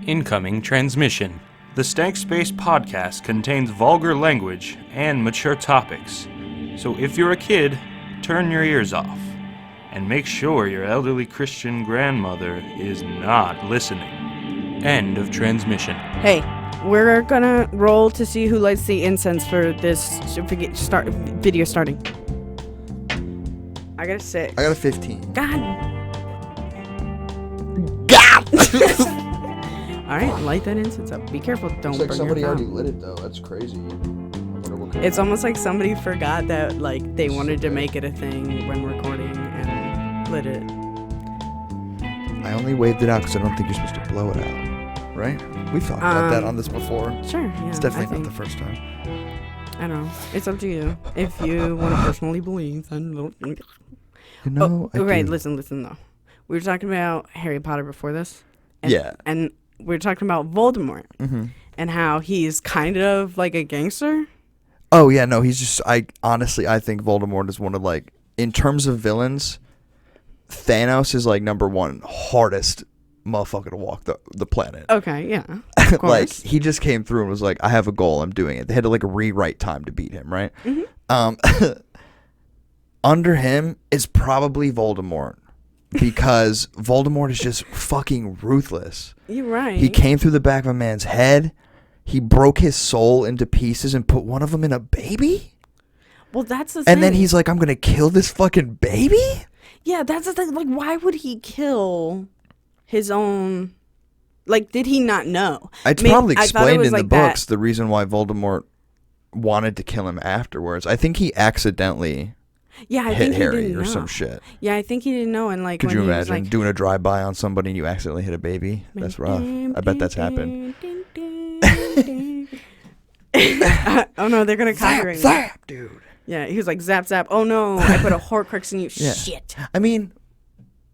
Incoming transmission. The Stank Space podcast contains vulgar language and mature topics. So if you're a kid, turn your ears off. And make sure your elderly Christian grandmother is not listening. End of transmission. Hey, we're gonna roll to see who lights the incense for this video starting. I got a 6. I got a 15. God. Alright, light that incense up. Be careful, don't burn Somebody your already thumb. lit it though. That's crazy. It's almost like somebody forgot that they wanted to make it a thing when recording and lit it. I only waved it out because I don't think you're supposed to blow it out. Right? We've talked about that on this before. Sure, yeah. It's definitely not the first time. I don't know. It's up to you. If you want to personally believe, then... Right, listen though. We were talking about Harry Potter before this. Yeah. And we were talking about Voldemort. Mm-hmm. And how he's kind of like a gangster. Oh, yeah, no, he's just... I think Voldemort is one of, in terms of villains, Thanos is, number one hardest motherfucker to walk the planet. Okay, yeah. Of course. He just came through and was like, I have a goal, I'm doing it. They had to, rewrite time to beat him, right? Mm-hmm. Under him is probably Voldemort. Because Voldemort is just fucking ruthless. You're right. He came through the back of a man's head. He broke his soul into pieces and put one of them in a baby? Well, that's the thing. And then he's like, I'm going to kill this fucking baby? Yeah, that's the thing. Why would he kill his own... did he not know? It's probably explained in the books the reason why Voldemort wanted to kill him afterwards. I think he accidentally... Yeah, I hit think Harry he didn't or know. some shit. Yeah, I think he didn't know. And could you imagine doing a drive-by on somebody and you accidentally hit a baby? That's rough. I bet that's happened. Oh no, they're gonna copyright me. Zap, dude. Yeah, he was like, zap, zap. Oh no, I put a Horcrux in you. Yeah. Shit. I mean,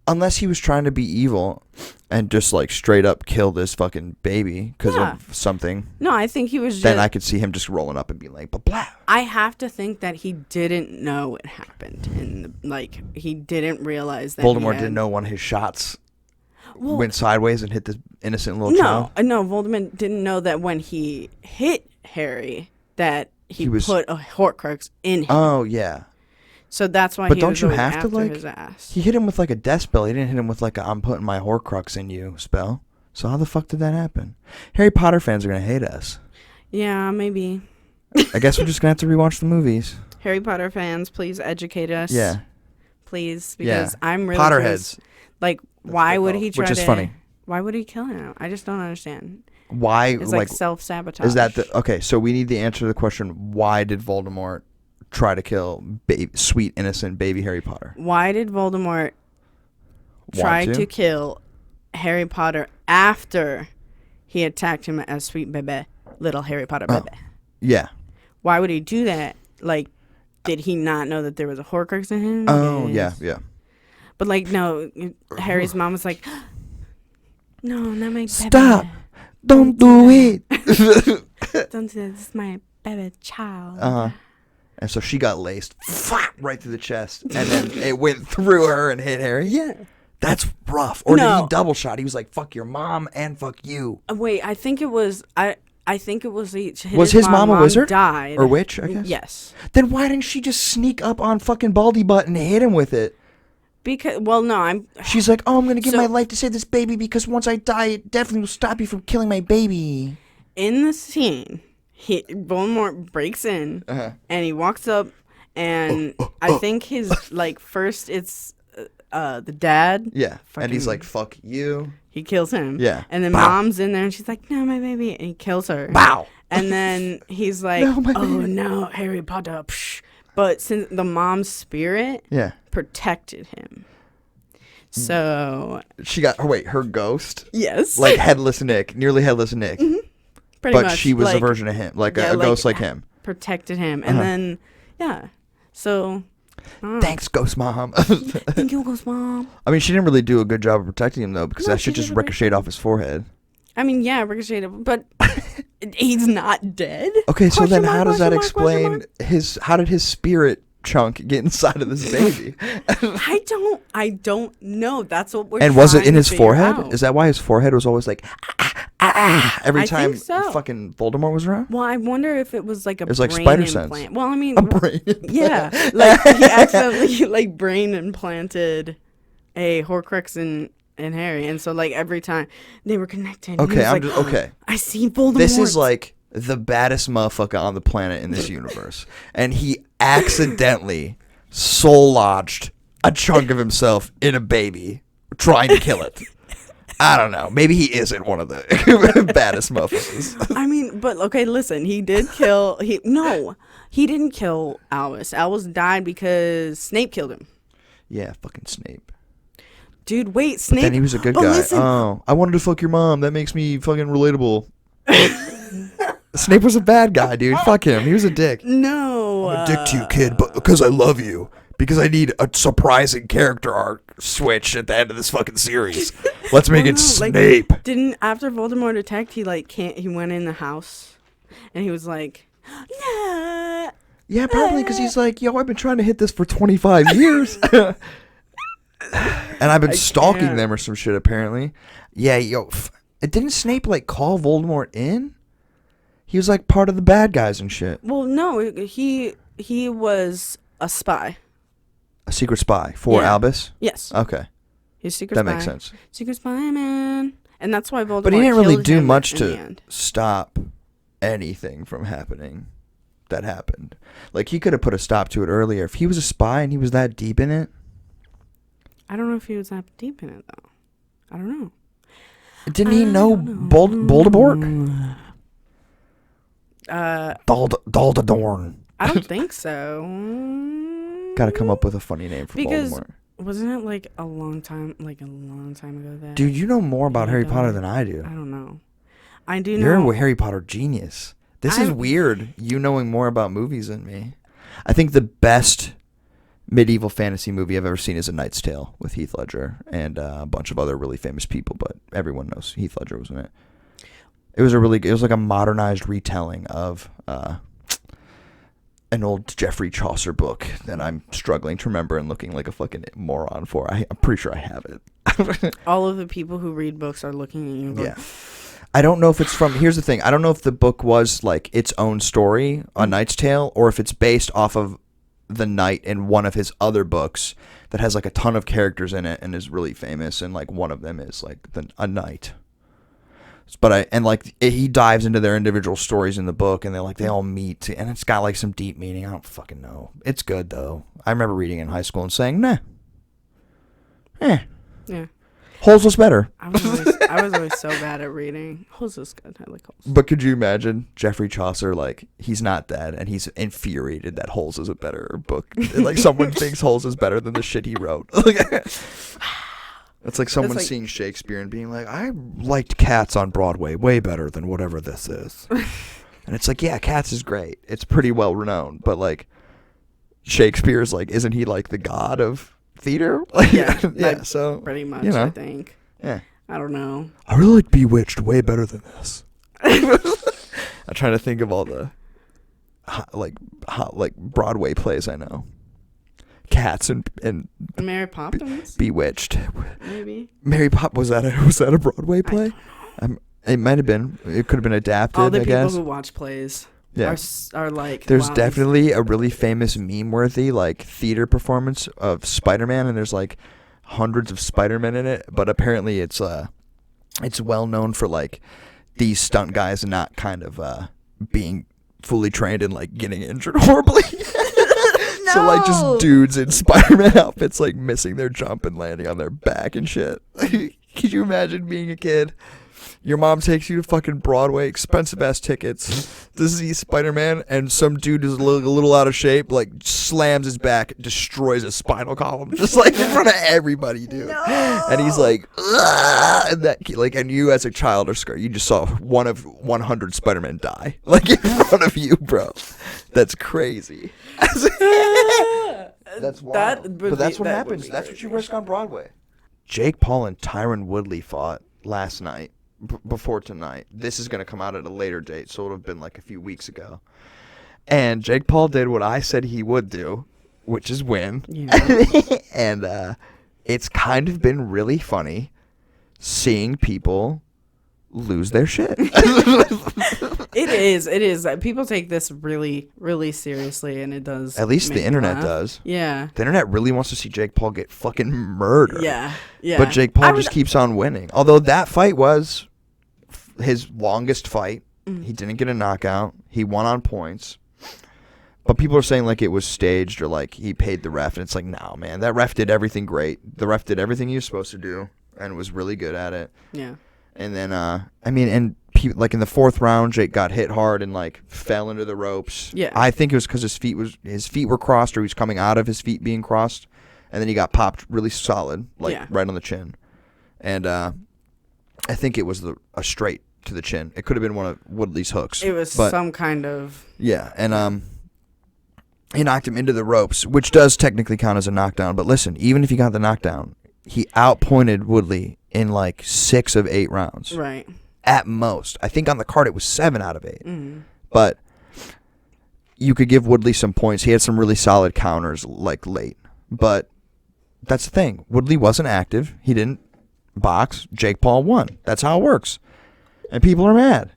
unless he was trying to be evil and just straight up kill this fucking baby because of something. No, I think he was just... Then I could see him just rolling up and being like, blah. I have to think that he didn't know it happened. And he didn't realize that Voldemort didn't know one of his shots went sideways and hit this innocent little child. No, Voldemort didn't know that when he hit Harry that he put a Horcrux in him. Oh, yeah. So that's why but he don't was you going have after to his ass. He hit him with a death spell. He didn't hit him with I'm putting my Horcrux in you spell. So how the fuck did that happen? Harry Potter fans are gonna hate us. Yeah, maybe. I guess we're just gonna have to rewatch the movies. Harry Potter fans, please educate us. Yeah. Please, because I'm really Potterheads. Why would he try to... Which is funny. Why would he kill him? I just don't understand. Why? It's self-sabotage. Is that okay? So we need the answer to the question: why did Voldemort try to kill sweet innocent baby Harry Potter? Why did Voldemort try to kill Harry Potter after he attacked him as sweet baby, little Harry Potter baby? Yeah. Why would he do that? Did he not know that there was a Horcrux in him? Oh, yeah. But no, Harry's mom was like, no, not my baby. Stop. Don't do it. Don't do this. This is my baby child. Uh-huh. And so she got laced right through the chest. And then it went through her and hit Harry. Yeah. That's rough. Or did he double shot? He was like, fuck your mom and fuck you. Wait, I think it was... I think it was... Was his mom a wizard? Died. Or witch, I guess? Yes. Then why didn't she just sneak up on fucking Baldy Butt and hit him with it? Because... Well, no, She's like, I'm going to give my life to save this baby because once I die, it definitely will stop you from killing my baby. In the scene... Voldemort breaks in and he walks up and I think his first it's the dad. Yeah. And he's like, fuck you. He kills him. Yeah. And then mom's in there and she's like, no, my baby. And he kills her. Bow. And then he's like, no, Harry Potter. Psh. But since the mom's spirit protected him. So she got her ghost? Yes. Headless Nick, nearly Headless Nick. Mm-hmm. Pretty much, she was a version of him, a ghost like him. Protected him. And then, so... Thanks, Ghost Mom. Thank you, Ghost Mom. I mean, she didn't really do a good job of protecting him, though, because that shit just ricocheted off his forehead. I mean, yeah, ricocheted, but he's not dead. Okay, so then how does that explain how did his spirit chunk get inside of this baby? I don't know. That's what we're And was it trying in to his figure forehead? out. Is that why his forehead was always like every I time think so. fucking Voldemort was around? Well, I wonder if it was like a It was brain like spider implant. sense. Well, I mean, A brain yeah, like he accidentally like brain implanted a Horcrux in Harry, and so like every time they were connected. Okay, he was I'm like, just okay. I see Voldemort. This is like the baddest motherfucker on the planet in this universe, and he accidentally soul lodged a chunk of himself in a baby, trying to kill it. I don't know. Maybe he isn't one of the baddest motherfuckers. I mean, but okay, listen. He did kill. He didn't kill Albus. Albus died because Snape killed him. Yeah, fucking Snape. Dude, wait, Snape. But then he was a good but guy. Listen, Oh, I wanted to fuck your mom. That makes me fucking relatable. Snape was a bad guy, dude. Fuck him. He was a dick. no. I'm a dick to you, kid, but because I love you. Because I need a surprising character arc switch at the end of this fucking series. Let's make it Snape. Didn't after Voldemort attacked, he like he went in the house, and he was like, nah. Yeah, probably because he's like, yo, I've been trying to hit this for 25 years. And I've been stalking can't. them or some shit, apparently. Yeah, yo. Didn't Snape, like, call Voldemort in? He was, like, part of the bad guys and shit. Well, no, he was a spy. A secret spy for Albus? Yes. Okay. He's a secret That spy. makes sense. Secret spy, man. And that's why Voldemort But he didn't really killed do him much in the to end. stop anything from happening that happened. Like, he could have put a stop to it earlier. If he was a spy and he was that deep in it. I don't know if he was that deep in it, though. I don't know. Didn't he know Voldemort? Daldadorn. I don't think so. Gotta come up with a funny name for Because Voldemort. wasn't it like a long time ago that? Dude, you know more about he Harry died? Potter than I do. I don't know. I do You're know. a Harry Potter genius. This is I'm- weird, you knowing more about movies than me. I think the best medieval fantasy movie I've ever seen is A Knight's Tale with Heath Ledger and a bunch of other really famous people, but everyone knows Heath Ledger was in it. It was like a modernized retelling of an old Geoffrey Chaucer book that I'm struggling to remember and looking like a fucking moron for. I'm pretty sure I have it. All of the people who read books are looking at you. Going, Yeah. I don't know if it's from. Here's the thing. I don't know if the book was like its own story, A Knight's Tale, or if it's based off of the knight in one of his other books that has like a ton of characters in it and is really famous, and like one of them is like a knight. But he dives into their individual stories in the book, and they all meet, and it's got like some deep meaning. I don't fucking know. It's good though. I remember reading it in high school and saying, nah, Yeah. Holes was better. I was always so bad at reading. Holes is good. I like Holes. But could you imagine Geoffrey Chaucer, like, he's not dead, and he's infuriated that Holes is a better book. Like, someone thinks Holes is better than the shit he wrote. It's like someone seeing Shakespeare and being like, I liked Cats on Broadway way better than whatever this is. And it's like, yeah, Cats is great. It's pretty well renowned. But, like, Shakespeare's, like, isn't he, like, the god of theater? Like, Yeah, so. pretty much, you know. I think. Yeah. I don't know. I really like Bewitched way better than this. I'm trying to think of all the hot Broadway plays I know. Cats and Mary Poppins, Bewitched. maybe. Mary was that a Broadway play? It might have been. It could have been adapted. All the I people guess. who watch plays Yeah. are like. There's wow, definitely a really famous meme-worthy like theater performance of Spider-Man, and there's like hundreds of Spider-Men in it. But apparently, it's well known for like these stunt guys not kind of being fully trained and like getting injured horribly. So like just dudes in Spider-Man outfits like missing their jump and landing on their back and shit. Could you imagine being a kid? Your mom takes you to fucking Broadway, expensive ass tickets to see Spider-Man, and some dude is a little out of shape, like slams his back, destroys his spinal column, just like in front of everybody, dude. No. And he's like, ugh! And you as a child are scared. You just saw one of 100 Spider-Men die, like in front of you, bro. That's crazy. That's wild. But that's what happens. That's what you risk on Broadway. Jake Paul and Tyron Woodley fought last night. Before tonight. This is going to come out at a later date, so it'll have been like a few weeks ago. And Jake Paul did what I said he would do, which is win. Yeah. And it's kind of been really funny seeing people lose their shit. It is. People take this really, really seriously, and it does. At least make the me internet laugh. does. Yeah. The internet really wants to see Jake Paul get fucking murdered. Yeah. But Jake Paul just keeps on winning. Although that fight was his longest fight. He didn't get a knockout. He won on points. But people are saying like it was staged or like he paid the ref. And it's like, no, man. That ref did everything great. The ref did everything he was supposed to do and was really good at it. Yeah. And then, like in the fourth round, Jake got hit hard and like fell into the ropes. Yeah. I think it was because his feet were crossed, or he was coming out of his feet being crossed, and then he got popped really solid, like right on the chin. And I think it was a straight to the chin. It could have been one of Woodley's hooks. It was some kind of. Yeah, and he knocked him into the ropes, which does technically count as a knockdown. But listen, even if he got the knockdown, he outpointed Woodley in like 6 of 8 rounds. Right. At most. I think on the card it was 7 out of 8. Mm-hmm. But you could give Woodley some points. He had some really solid counters like late. But that's the thing. Woodley wasn't active. He didn't box. Jake Paul won. That's how it works. And people are mad.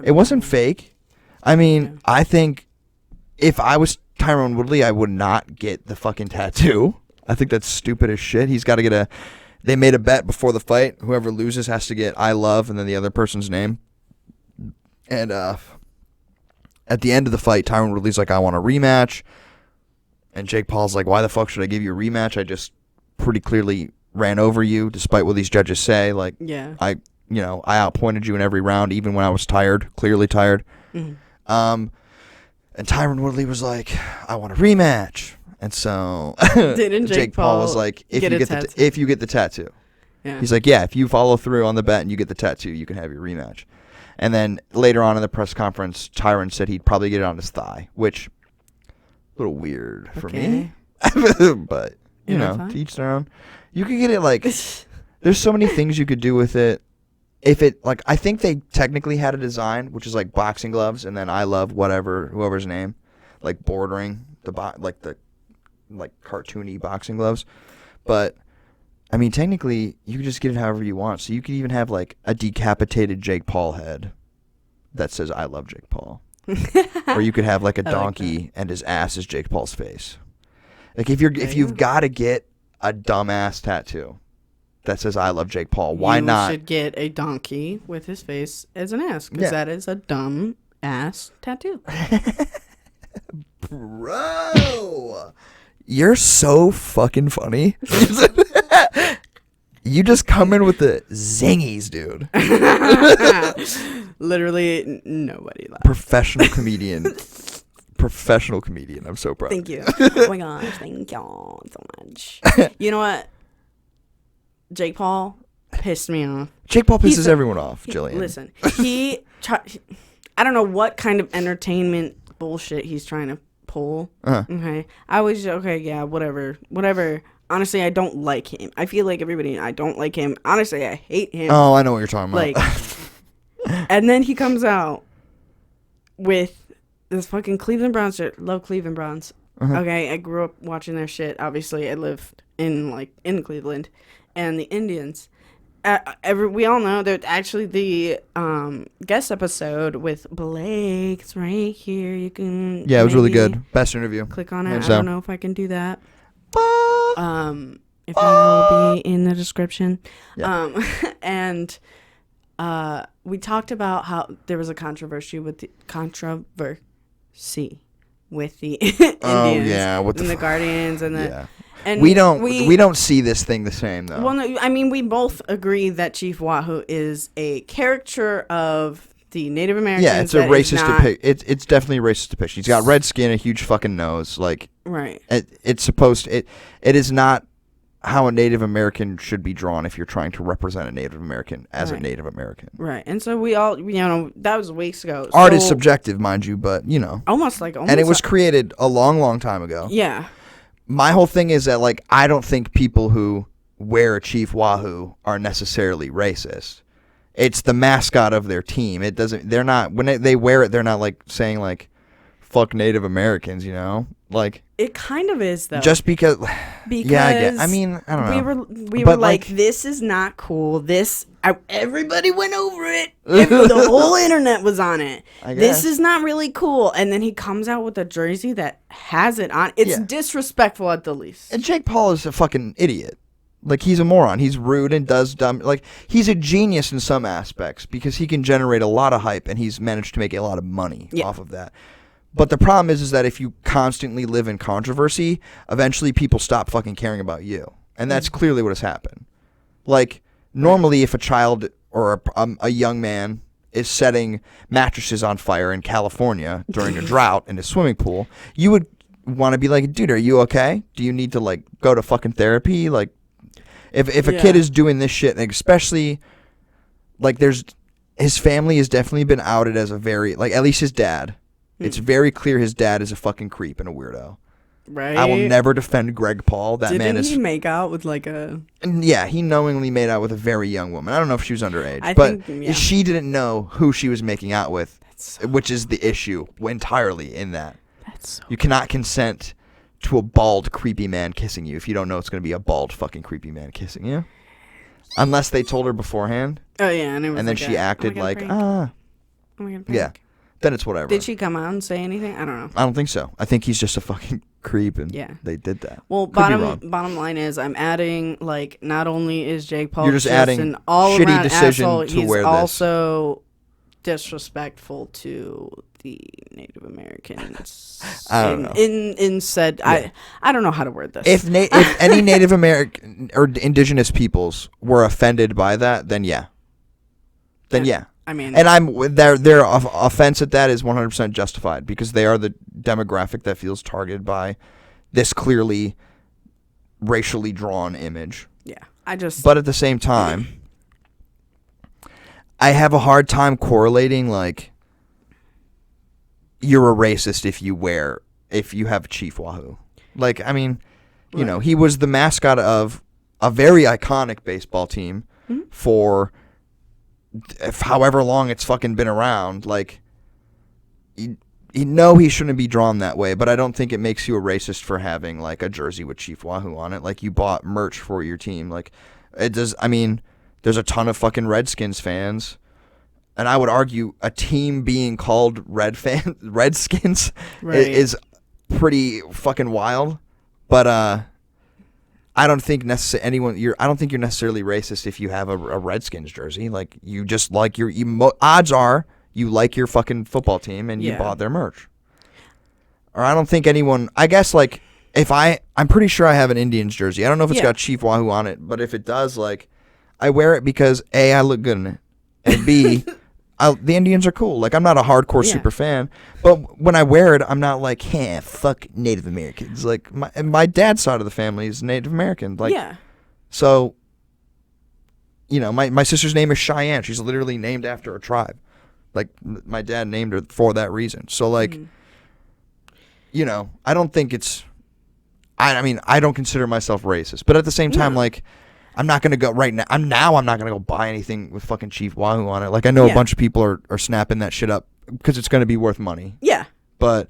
It wasn't fake. I mean, I think if I was Tyron Woodley, I would not get the fucking tattoo. I think that's stupid as shit. He's got to get They made a bet before the fight. Whoever loses has to get I love and then the other person's name. And at the end of the fight, Tyron Woodley's like, I want a rematch. And Jake Paul's like, why the fuck should I give you a rematch? I just pretty clearly ran over you, despite what these judges say. Like, I outpointed you in every round, even when I was tired, clearly tired. Mm-hmm. And Tyron Woodley was like, I want a rematch. And so didn't Jake Paul was like, if you get the tattoo. Yeah. He's like, yeah, if you follow through on the bet and you get the tattoo, you can have your rematch. And then later on in the press conference, Tyron said he'd probably get it on his thigh, which a little weird for me. But, to each their own. You could get it like, there's so many things you could do with it. If it, like, I think they technically had a design, which is like boxing gloves, and then I love whoever's name, like bordering the cartoony boxing gloves. But I mean, technically you could just get it however you want. So you could even have like a decapitated Jake Paul head that says I love Jake Paul. Or you could have like a donkey and his ass is Jake Paul's face. Like if you've got to get a dumbass tattoo that says I love Jake Paul, why not? You should get a donkey with his face as an ass, because that is a dumb ass tattoo. Bro, you're so fucking funny. You just come in with the zingies, dude. Literally nobody laughed. Professional comedian. I'm so proud. Thank you. Oh my gosh, thank y'all so much. You know what? Jake Paul pissed me off. Jake Paul pisses everyone off, Jillian. Listen, I don't know what kind of entertainment bullshit he's trying to pull. Okay. I was whatever. Honestly, I don't like him. I feel like I don't like him. Honestly, I hate him. Oh, I know what you're talking about. Like, and then he comes out with this fucking Cleveland Browns shirt. Love Cleveland Browns. Okay, I grew up watching their shit. Obviously, I lived in Cleveland, and the Indians. We all know that actually the guest episode with Blake. It's right here. You can. Yeah, it was really good. Best interview. Click on it. I don't know if I can do that. If not, it'll be in the description. Yeah. And we talked about how there was a controversy with the Indians. Oh yeah, and the Guardians and the. Yeah. And we don't see this thing the same though. Well, no, I mean we both agree that Chief Wahoo is a caricature of the Native Americans. Yeah, it's a racist depiction. It's definitely a racist depiction. He's got red skin, a huge fucking nose. Like right. It is not how a Native American should be drawn if you're trying to represent a Native American as a Native American. Right. And so we all, that was weeks ago. Art is subjective, mind you, but almost and it was created a long, long time ago. Yeah. My whole thing is that, like, I don't think people who wear a Chief Wahoo are necessarily racist. It's the mascot of their team. They're not, when they wear it, they're not, like, saying, like, fuck Native Americans, Like, It kind of is though. Just because yeah, I mean, I don't know. We were like, this is not cool. Everybody went over it. The whole internet was on it. This is not really cool. And then he comes out with a jersey that has it on. It's disrespectful at the least. And Jake Paul is a fucking idiot. Like, he's a moron. He's rude and does dumb. Like, he's a genius in some aspects because he can generate a lot of hype and he's managed to make a lot of money off of that. But the problem is that if you constantly live in controversy, eventually people stop fucking caring about you. And that's clearly what has happened. Like, normally if a child or a young man is setting mattresses on fire in California during a drought in a swimming pool, you would want to be like, dude, are you okay? Do you need to, like, go to fucking therapy? Like, if a kid is doing this shit, and especially, like, his family has definitely been outed as a very, like, at least his dad. It's very clear his dad is a fucking creep and a weirdo. Right. I will never defend Greg Paul. Didn't he make out with like a... Yeah, he knowingly made out with a very young woman. I don't know if she was underage. But she didn't know who she was making out with, which is the issue entirely in that. You cannot consent to a bald, creepy man kissing you if you don't know it's going to be a bald, fucking creepy man kissing you. Unless they told her beforehand. Oh, yeah. And then she acted like, yeah. Then it's whatever. Did she come out and say anything? I don't know. I don't think so. I think he's just a fucking creep, and they did that. Well, bottom line is, I'm adding, like, not only is Jake Paul You're just adding an all shitty around decision asshole, to wear he's this. also disrespectful to the Native Americans. I don't know. In said, I don't know how to word this. If any Native American or indigenous peoples were offended by that, then yeah. I mean, and their offense at that is 100% justified because they are the demographic that feels targeted by this clearly racially drawn image. Yeah, But at the same time, I have a hard time correlating, like, you're a racist if you have Chief Wahoo. Like, I mean, you know, he was the mascot of a very iconic baseball team for however long it's fucking been around. Like, he shouldn't be drawn that way, but I don't think it makes you a racist for having, like, a jersey with Chief Wahoo on it. Like, you bought merch for your team. Like, it does. I mean, there's a ton of fucking Redskins fans, and I would argue a team being called Redskins is pretty fucking wild. But I don't think I don't think you're necessarily racist if you have a Redskins jersey. Like, you just like odds are you like your fucking football team and you bought their merch. Or I don't think anyone. I guess, like, I'm pretty sure I have an Indians jersey. I don't know if it's got Chief Wahoo on it, but if it does, like, I wear it because A, I look good in it, and B, the Indians are cool. Like, I'm not a hardcore super fan, but when I wear it, I'm not like, fuck Native Americans. Like, my dad's side of the family is Native American. Like, so, you know, my sister's name is Cheyenne. She's literally named after a tribe. Like, my dad named her for that reason. So, like, you know, I don't think it's. I mean, I don't consider myself racist, but at the same time, like, I'm not gonna go right now. I'm not gonna go buy anything with fucking Chief Wahoo on it. Like, I know a bunch of people are snapping that shit up because it's gonna be worth money. Yeah. But,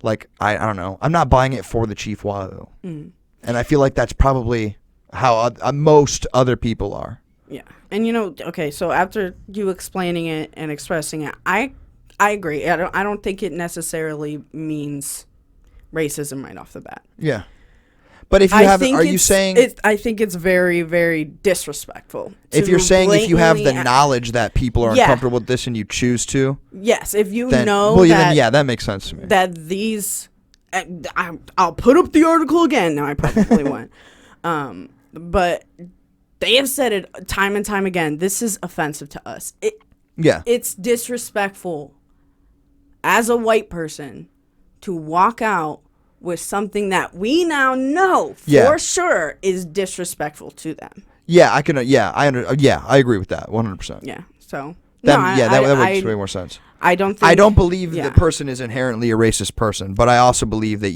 like, I don't know. I'm not buying it for the Chief Wahoo, and I feel like that's probably how most other people are. Yeah, and you know, okay, so after you explaining it and expressing it, I agree. I don't think it necessarily means racism right off the bat. Yeah. But if you have, are you saying? I think it's very, very disrespectful. If you're saying if you have the knowledge that people are uncomfortable with this and you choose to, yes, if you then, know, well, then that makes sense to me. That these, I'll put up the article again. No, I probably won't. But they have said it time and time again. This is offensive to us. It's disrespectful as a white person to walk out with something that we now know for sure is disrespectful to them. Yeah, I can. I agree with that 100%. Yeah. So that makes way more sense. I don't believe the person is inherently a racist person, but I also believe that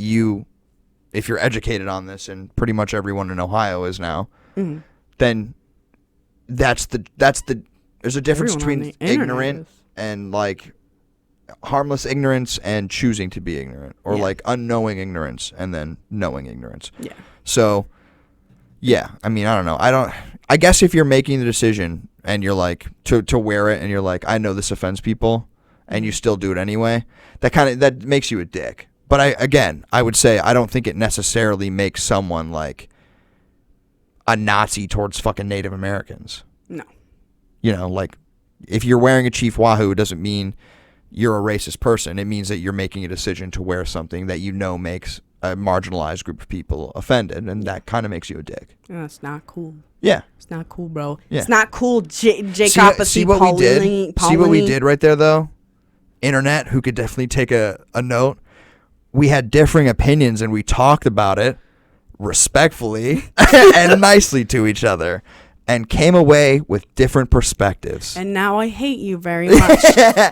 if you're educated on this, and pretty much everyone in Ohio is now, then there's a difference between ignorant and, like, harmless ignorance and choosing to be ignorant, or Yeah. like unknowing ignorance and then knowing ignorance. Yeah. So, yeah, I mean, I don't know. I guess if you're making the decision and you're like to wear it and you're like, I know this offends people, and you still do it anyway, that makes you a dick. But I would say I don't think it necessarily makes someone like a Nazi towards fucking Native Americans. No. You know, like if you're wearing a Chief Wahoo, it doesn't mean you're a racist person. It means that you're making a decision to wear something that you know makes a marginalized group of people offended, and that kind of makes you a dick. That's not cool. Yeah. It's not cool, bro. Yeah. It's not cool, Jacob. See what we did? See what we did right there, though? Internet, who could definitely take a note. We had differing opinions, and we talked about it respectfully and nicely to each other, and came away with different perspectives. And now I hate you very much.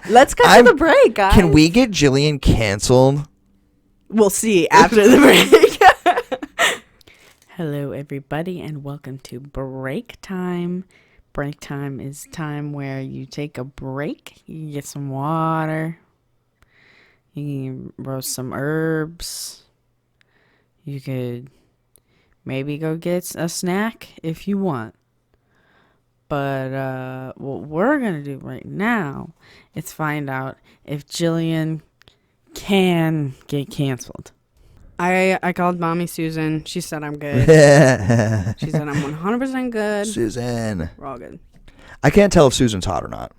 Let's cut to the break, guys. Can we get Jillian canceled? We'll see after the break. Hello, everybody, and welcome to break time. Break time is time where you take a break, you can get some water, you can roast some herbs, you could maybe go get a snack if you want. But what we're going to do right now is find out if Jillian can get canceled. I called Mommy Susan. She said I'm good. She said I'm 100% good. Susan. We're all good. I can't tell if Susan's hot or not.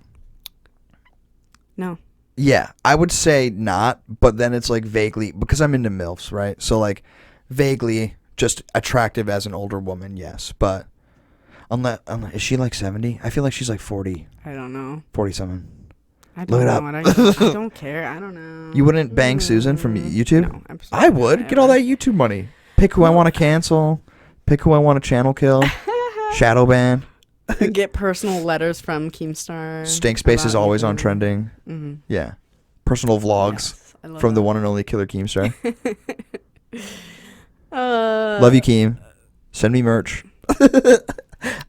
No. Yeah, I would say not, but then it's like vaguely, because I'm into MILFs, right? So like vaguely just attractive as an older woman, yes. But unless is she like 70? I feel like she's like 40. I don't know. 40-something. I don't Look know. it up. I don't care. I don't know. You wouldn't bang Susan from YouTube? No, absolutely I would. not. Get all that YouTube money. Pick who I want to cancel. Pick who I want to channel kill. Shadow ban. Get personal letters from Keemstar. Stank Space is always on trending. Mm-hmm. Yeah. Personal vlogs from the one and only Killer Keemstar. Love you, Keem. Send me merch.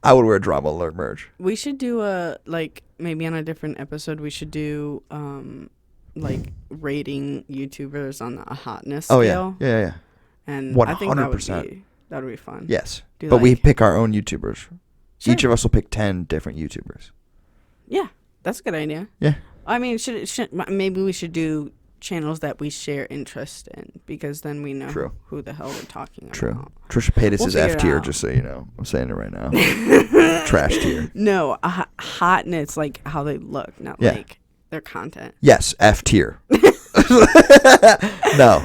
I would wear Drama Alert merch. We should do maybe on a different episode, we should do like rating YouTubers on a hotness scale. Oh yeah. And 100%. I think that would be fun. Yes. Do but we pick our own YouTubers. Sure. Each of us will pick 10 different YouTubers. Yeah, that's a good idea. Yeah. I mean, maybe we should do channels that we share interest in, because then we know who the hell we're talking about. Trisha Paytas is F tier, out. just so you know. I'm saying it right now. Trash tier. No, hotness, like how they look, not like their content. Yes, F tier. No,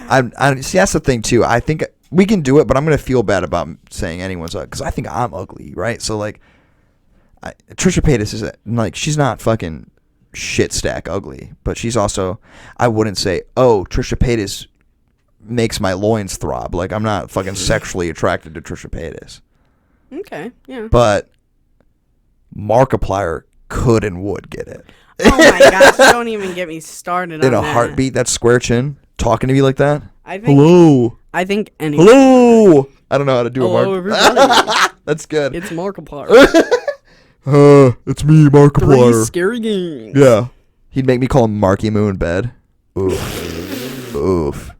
I see. That's the thing too. I think we can do it, but I'm gonna feel bad about saying anyone's ugly, because I think I'm ugly, right? So like, Trisha Paytas is like, she's not fucking shit stack ugly, but she's also, I wouldn't say, oh, Trisha Paytas makes my loins throb. Like, I'm not fucking sexually attracted to Trisha Paytas. Okay, yeah. But Markiplier could and would get it. Oh my gosh, don't even get me started in on a that. heartbeat. That square chin talking to me like that. Hello. I think anyone. Hello. I don't know how to do Hello, a everybody. That's good. It's Markiplier. It's me, Markiplier. 3 scary games. Yeah. He'd make me call him Marky Moo in bed. Oof. Oof.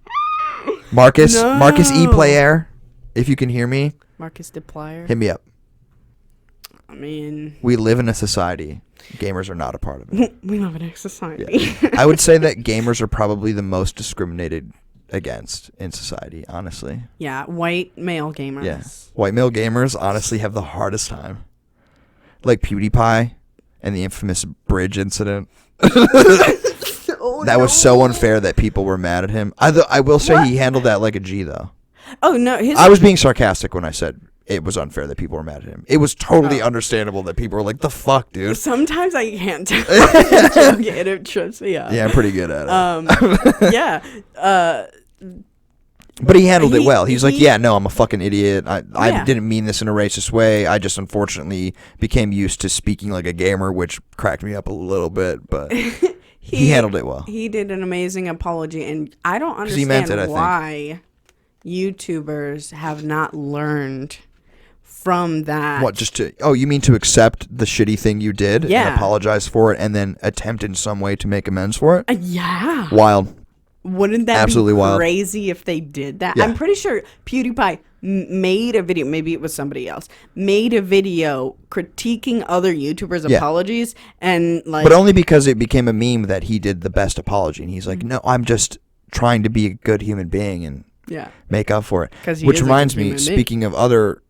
Marcus E. Player, if you can hear me. Marcus DePlier. Hit me up. I mean, we live in a society. Gamers are not a part of it. We live in a society. Yeah. I would say that gamers are probably the most discriminated against in society, honestly. Yeah, white male gamers. Yeah. White male gamers honestly have the hardest time. Like PewDiePie and the infamous bridge incident. That was so unfair that people were mad at him. I will say he handled that like a G, though. Oh, no. I was being sarcastic when I said it was unfair that people were mad at him. It was totally understandable that people were like, the fuck, dude? Sometimes I can't tell. It trips me up. Yeah, I'm pretty good at it. Yeah. But he handled it well. He's like, yeah, no, I'm a fucking idiot. I didn't mean this in a racist way. I just unfortunately became used to speaking like a gamer, which cracked me up a little bit. But he handled it well. He did an amazing apology, and I don't understand why YouTubers have not learned from that. What, just to... Oh, you mean to accept the shitty thing you did Yeah. and apologize for it and then attempt in some way to make amends for it? Yeah. Wild. Wouldn't that Absolutely be wild. crazy if they did that? Yeah. I'm pretty sure PewDiePie made a video, maybe it was somebody else, made a video critiquing other YouTubers' Yeah. apologies and like... But only because it became a meme that he did the best apology. And he's like, no, I'm just trying to be a good human being and yeah. make up for it. 'Cause he Which is a reminds good me, human being. speaking of other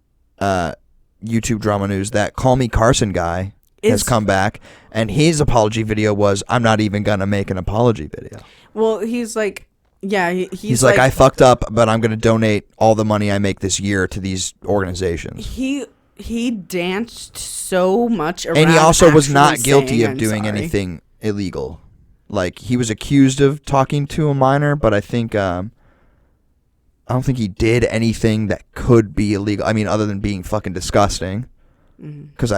YouTube drama news, that Call Me Carson guy has come back, and his apology video was, I'm not even going to make an apology video. Well, he's like... Yeah, He's like, I fucked up, but I'm going to donate all the money I make this year to these organizations. He danced so much around. And he also was not actually guilty saying, of "I'm doing sorry." anything illegal. Like, he was accused of talking to a minor, but I think I don't think he did anything that could be illegal. I mean, other than being fucking disgusting. Because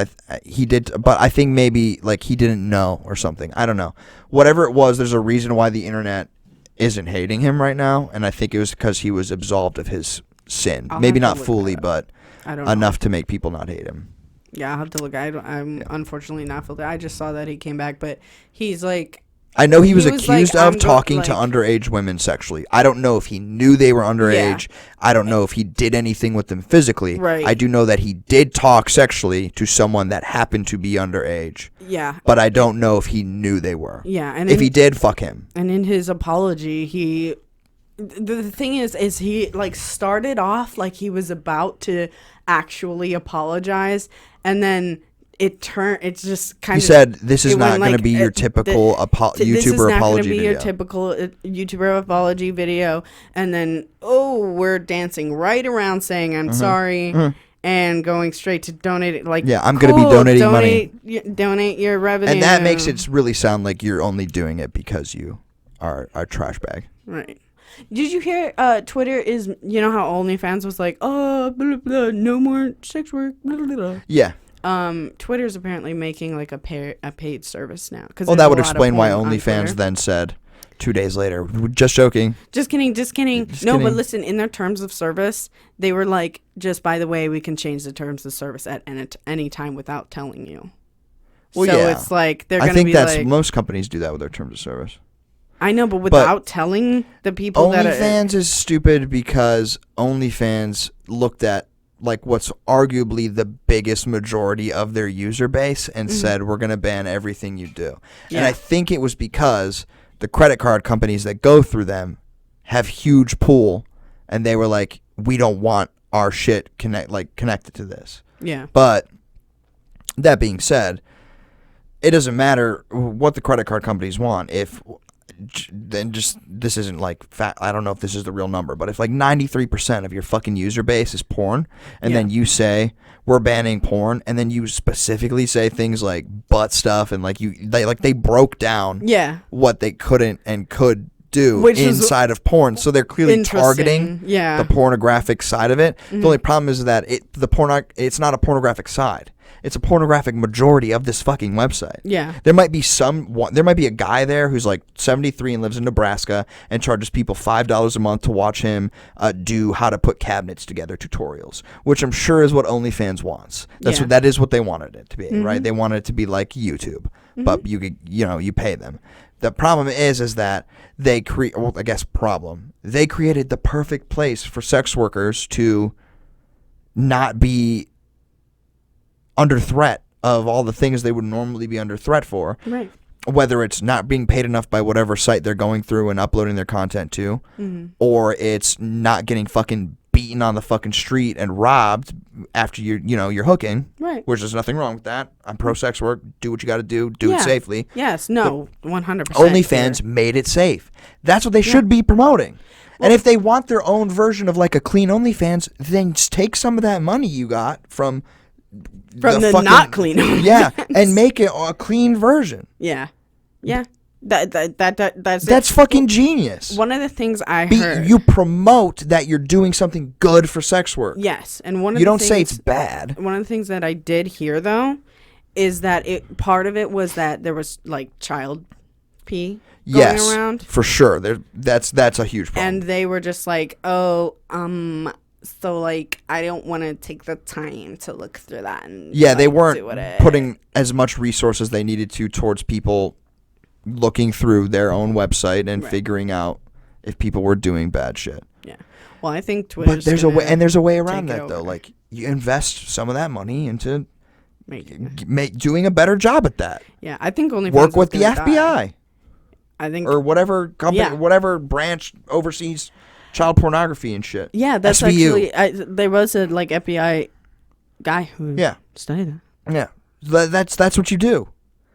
he did, but I think maybe like he didn't know or something. I don't know. Whatever it was, there's a reason why the internet isn't hating him right now, and I think it was because he was absolved of his sin. I'll Maybe have to not look fully, that but I don't enough to make people not hate him. Yeah, I'll have to look. I'm unfortunately not filtered. I just saw that he came back, but he's like... I know he was like, accused I'm of talking to underage women sexually. I don't know if he knew they were underage. I don't know if he did anything with them physically. Right. I do know that he did talk sexually to someone that happened to be underage. Yeah. But I don't know if he knew they were. Yeah, and if he did, fuck him. And in his apology, the thing is he like started off like he was about to actually apologize, and then it's just kind of... He said, this is it not went going to like, be your typical YouTuber apology video. This is not going to be your typical YouTuber apology video. And then, we're dancing right around saying, I'm sorry, and going straight to donate. Like, yeah, I'm going to be donating money. Donate your revenue. And that makes it really sound like you're only doing it because you are a trash bag. Right. Did you hear Twitter is, you know how OnlyFans was like, blah, blah, blah, no more sex work, blah, blah, blah. Yeah. Twitter's apparently making like a paid service now. Well, that would explain why OnlyFans then said 2 days later, just joking. Just kidding. Just no, kidding. But listen, in their terms of service, they were like, just by the way, we can change the terms of service at any time without telling you. Well, so yeah. it's like they're going to be that's like... most companies do that with their terms of service. I know, but without telling the people that... OnlyFans is stupid because OnlyFans looked at like what's arguably the biggest majority of their user base and said, we're going to ban everything you do. Yeah. And I think it was because the credit card companies that go through them have huge pool, and they were like, we don't want our shit connected to this. Yeah. But that being said, it doesn't matter what the credit card companies want. This isn't like I don't know if this is the real number, but if like 93% of your fucking user base is porn, and then you say we're banning porn, and then you specifically say things like butt stuff, and they broke down what they couldn't and could do inside of porn, so they're clearly targeting the pornographic side of it. The only problem is that it's not a pornographic side. It's a pornographic majority of this fucking website. Yeah. There might be a guy there who's like 73 and lives in Nebraska and charges people $5 a month to watch him do how to put cabinets together tutorials, which I'm sure is what OnlyFans wants. That is what they wanted it to be, right? They wanted it to be like YouTube, but you pay them. The problem is that they created the perfect place for sex workers to not be under threat of all the things they would normally be under threat for. Right. Whether it's not being paid enough by whatever site they're going through and uploading their content to, or it's not getting fucking beaten on the fucking street and robbed after you're hooking. Right. Which there's nothing wrong with that. I'm pro sex work. Do what you got to do. Do it safely. Yes. No. 100%. OnlyFans made it safe. That's what they should be promoting. Well, and if they want their own version of like a clean OnlyFans, then just take some of that money you got from the fucking, not clean OnlyFans. and make it a clean version. Yeah. That's fucking genius. One of the things I heard, you promote that you're doing something good for sex work. Yes, and one of you the don't things, say it's bad. One of the things that I did hear though is that part of it was that there was like child pee going around. For sure. That's a huge problem. And they were just like, So, like, I don't want to take the time to look through that. And Yeah, they like, weren't putting as much resources they needed to towards people looking through their own website and figuring out if people were doing bad shit. Yeah. Well, I think Twitter. But there's a way around that though. Like, you invest some of that money into doing a better job at that. Yeah, I think OnlyFans work with the FBI. Die. I think, or whatever company, whatever branch oversees child pornography and shit. Yeah, that's SVU. actually there was a like FBI guy who studied that. Yeah, that's what you do.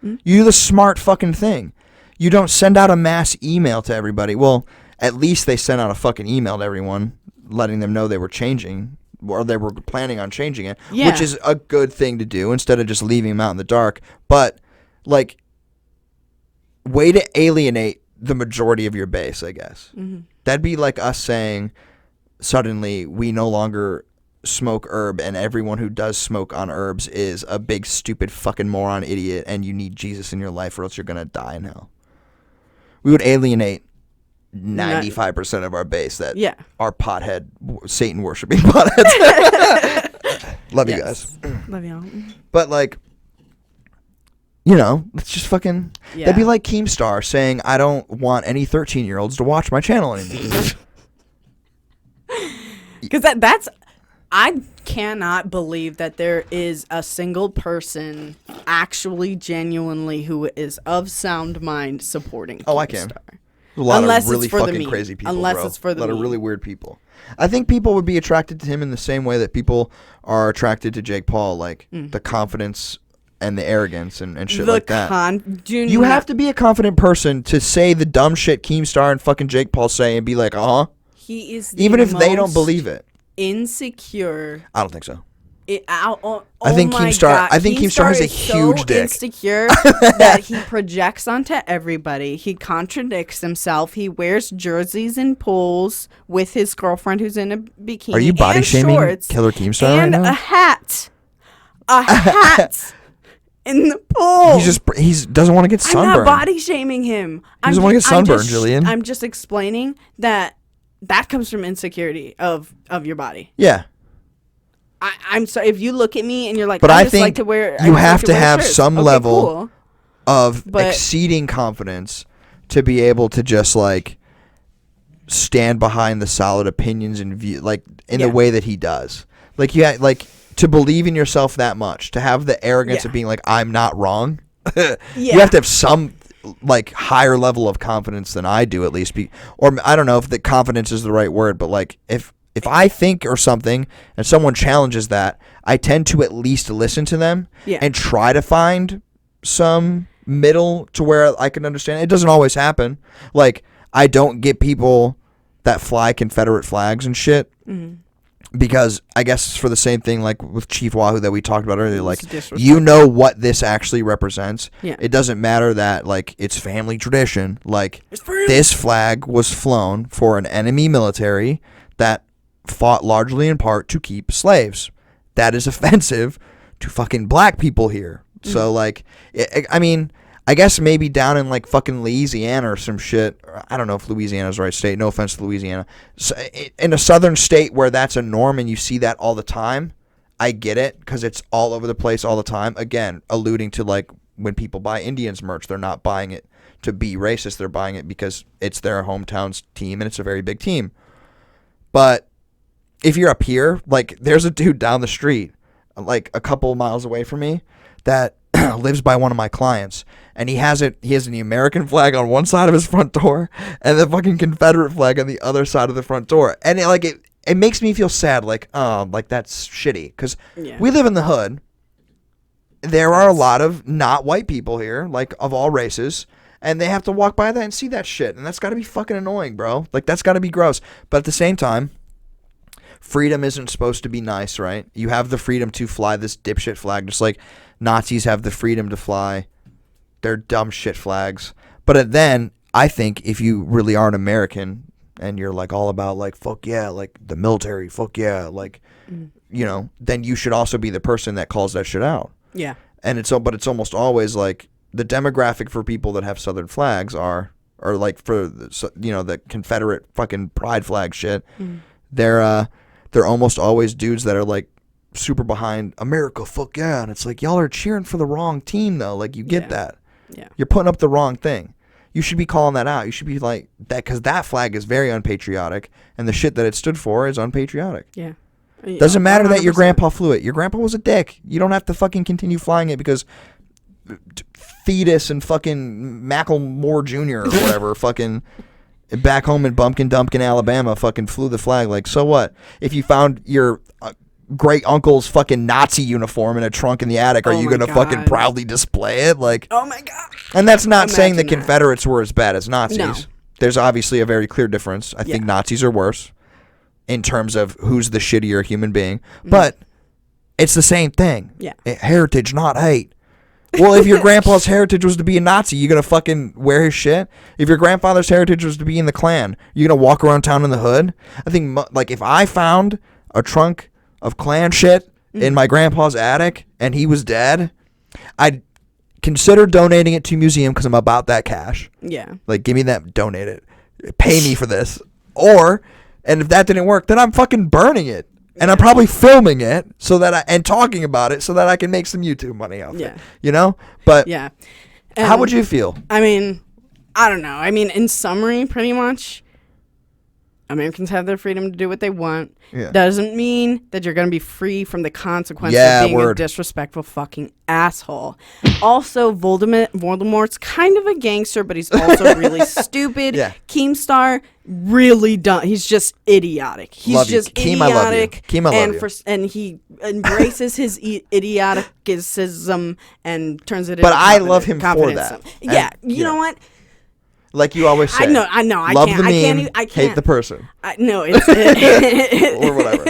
Mm-hmm. You do the smart fucking thing. You don't send out a mass email to everybody. Well, at least they sent out a fucking email to everyone, letting them know they were changing or they were planning on changing it, which is a good thing to do instead of just leaving them out in the dark. But like, way to alienate the majority of your base, I guess. Mm-hmm. That'd be like us saying suddenly we no longer smoke herb and everyone who does smoke on herbs is a big stupid fucking moron idiot and you need Jesus in your life or else you're going to die in hell. We would alienate 95% of our base that are pothead, Satan worshipping potheads. Love you guys. Love y'all. But like, you know, it's just fucking... Yeah. That'd be like Keemstar saying, I don't want any 13-year-olds to watch my channel anymore. Because that's... I cannot believe that there is a single person actually, genuinely, who is of sound mind supporting Keemstar. Oh, I can. A lot of really fucking crazy people, Unless it's for the meme. A lot of really weird people. I think people would be attracted to him in the same way that people are attracted to Jake Paul, like the confidence... and the arrogance and shit like that. You have to be a confident person to say the dumb shit Keemstar and fucking Jake Paul say and be like, He is even if they don't believe it. Insecure. I don't think so. I think Keemstar has a huge dick. Insecure that he projects onto everybody. He contradicts himself. He wears jerseys and pools with his girlfriend who's in a bikini. Are you body shaming Killer Keemstar right now? And a hat. A hat. In the pool. He doesn't want to get sunburned. I'm not body shaming him. He doesn't want to get sunburned, Jillian. I'm just explaining that comes from insecurity of your body. Yeah. I'm sorry if you look at me and you're like, but I just think like to wear, you have to have shirts. some level of exceeding confidence to be able to just like stand behind the solid opinions and view, like in the way that he does. Like to believe in yourself that much, to have the arrogance of being like, I'm not wrong. You have to have some like higher level of confidence than I do, at least. Or I don't know if the confidence is the right word, but like if I think or something and someone challenges that, I tend to at least listen to them and try to find some middle to where I can understand. It doesn't always happen. Like, I don't get people that fly Confederate flags and shit. Mm-hmm. Because I guess it's for the same thing like with Chief Wahoo that we talked about earlier. Like, you know what this actually represents. Yeah. It doesn't matter that like it's family tradition. Like, this flag was flown for an enemy military that fought largely in part to keep slaves. That is offensive to fucking black people here. Mm-hmm. So like, I mean, I guess maybe down in like fucking Louisiana or some shit. I don't know if Louisiana's the right state. No offense to Louisiana. So in a southern state where that's a norm and you see that all the time, I get it because it's all over the place all the time. Again, alluding to like when people buy Indians merch, they're not buying it to be racist. They're buying it because it's their hometown's team and it's a very big team. But if you're up here, like there's a dude down the street, like a couple miles away from me, that lives by one of my clients, and he has the American flag on one side of his front door and the fucking Confederate flag on the other side of the front door, and it makes me feel sad, like that's shitty, because we live in the hood. There are a lot of not white people here, like of all races, and they have to walk by that and see that shit, and that's got to be fucking annoying, bro. Like, that's got to be gross. But at the same time, freedom isn't supposed to be nice, right? You have the freedom to fly this dipshit flag, just like Nazis have the freedom to fly their dumb shit flags. But then, I think if you really are an American and you're like all about like, fuck yeah, like the military, fuck yeah, like, you know, then you should also be the person that calls that shit out. Yeah. And but it's almost always like the demographic for people that have Southern flags or like for, you know, the Confederate fucking pride flag shit, they're they're almost always dudes that are like super behind America, fuck yeah. And it's like, y'all are cheering for the wrong team though. Like, you get that. Yeah. You're putting up the wrong thing. You should be calling that out. You should be like that, because that flag is very unpatriotic, and the shit that it stood for is unpatriotic. Yeah. Doesn't matter that your 100%. grandpa flew it. Your grandpa was a dick. You don't have to fucking continue flying it because Thetis and fucking Macklemore Jr. or whatever fucking back home in Bumpkin Dumpkin, Alabama fucking flew the flag. Like, so what? If you found your great uncle's fucking Nazi uniform in a trunk in the attic, are you going to fucking proudly display it? Like, oh my God. And that's not saying the Imagine that. Confederates were as bad as Nazis. No. There's obviously a very clear difference. I think Nazis are worse in terms of who's the shittier human being. But it's the same thing. Yeah. Heritage, not hate. Well, if your grandpa's heritage was to be a Nazi, you going to fucking wear his shit? If your grandfather's heritage was to be in the Klan, you going to walk around town in the hood? I think, like, if I found a trunk of Klan shit in my grandpa's attic and he was dead, I'd consider donating it to a museum because I'm about that cash. Yeah. Like, give me that, donate it. Pay me for this. Or, and if that didn't work, then I'm fucking burning it. And I'm probably filming it and talking about it so that I can make some YouTube money off it. You know? But yeah. How would you feel? I mean, I don't know. I mean, in summary, pretty much, Americans have their freedom to do what they want. Yeah. Doesn't mean that you're going to be free from the consequences of being a disrespectful fucking asshole. Also, Voldemort's kind of a gangster, but he's also really stupid. Yeah. Keemstar, really dumb. He's just idiotic. He's just idiotic. I love you. Keem, I love you. And he embraces his idioticism and turns it into But I love him for that. Yeah. You know what? Like you always say. I know. Love the meme, I can't. hate the person. No, it's or whatever.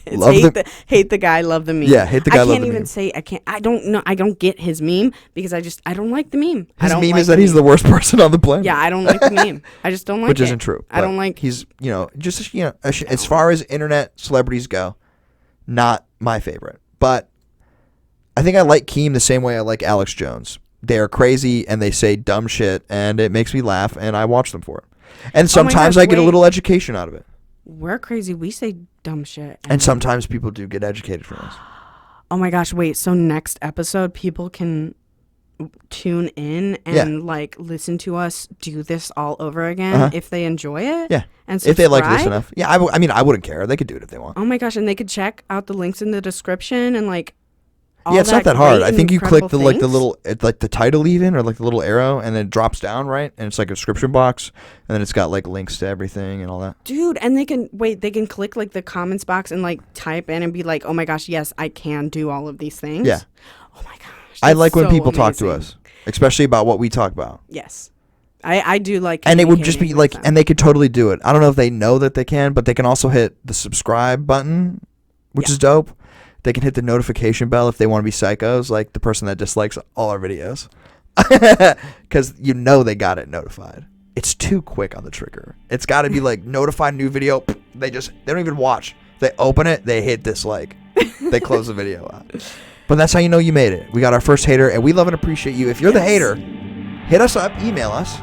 It's hate the guy, love the meme. Yeah, hate the guy, love the meme. I can't even say I can't. I don't know. I don't get his meme because I don't like the meme. His meme is that he's the worst person on the planet. Yeah, I don't like the meme. I just don't like it. Which isn't true. I don't like. He's as far as internet celebrities go, not my favorite. But I think I like Keem the same way I like Alex Jones. They are crazy and they say dumb shit and it makes me laugh and I watch them for it. And sometimes I get a little education out of it. We're crazy. We say dumb shit. And sometimes people do get educated from us. Oh my gosh, wait. So next episode, people can tune in and like listen to us do this all over again if they enjoy it. Yeah. And if they like this enough. Yeah, I mean, I wouldn't care. They could do it if they want. Oh my gosh, and they could check out the links in the description and like it's not that hard. I think you click the little like the title even or like the little arrow and then it drops down, right? And it's like a description box and then it's got like links to everything and all that. Dude, and they can click like the comments box and like type in and be like, "Oh my gosh, yes, I can do all of these things." Yeah. Oh my gosh. I like when so people amazing. talk to us, especially about what we talk about. Yes. I do like. And it would just be like, and they could totally do it. I don't know if they know that they can, but they can also hit the subscribe button, which is dope. They can hit the notification bell if they want to be psychos, like the person that dislikes all our videos. Because you know they got it notified. It's too quick on the trigger. It's got to be like notified new video. They don't even watch. They open it, they hit dislike. They close the video out. But that's how you know you made it. We got our first hater, and we love and appreciate you. If you're the hater, hit us up, email us.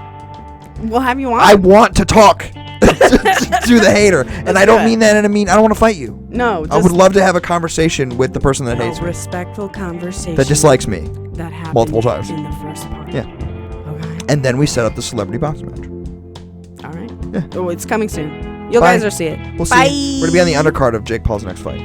We'll have you on. I want to talk to the hater, and I don't mean that in a mean. I don't want to fight you. No, I would love to have a conversation with the person that hates me, respectful conversation that dislikes me, that happened multiple times in the first part. Yeah. Okay. And then we set up the celebrity boxing match. All right. Yeah. Oh, it's coming soon. You Bye. guys will see it. We'll Bye. see. We're gonna be on the undercard of Jake Paul's next fight.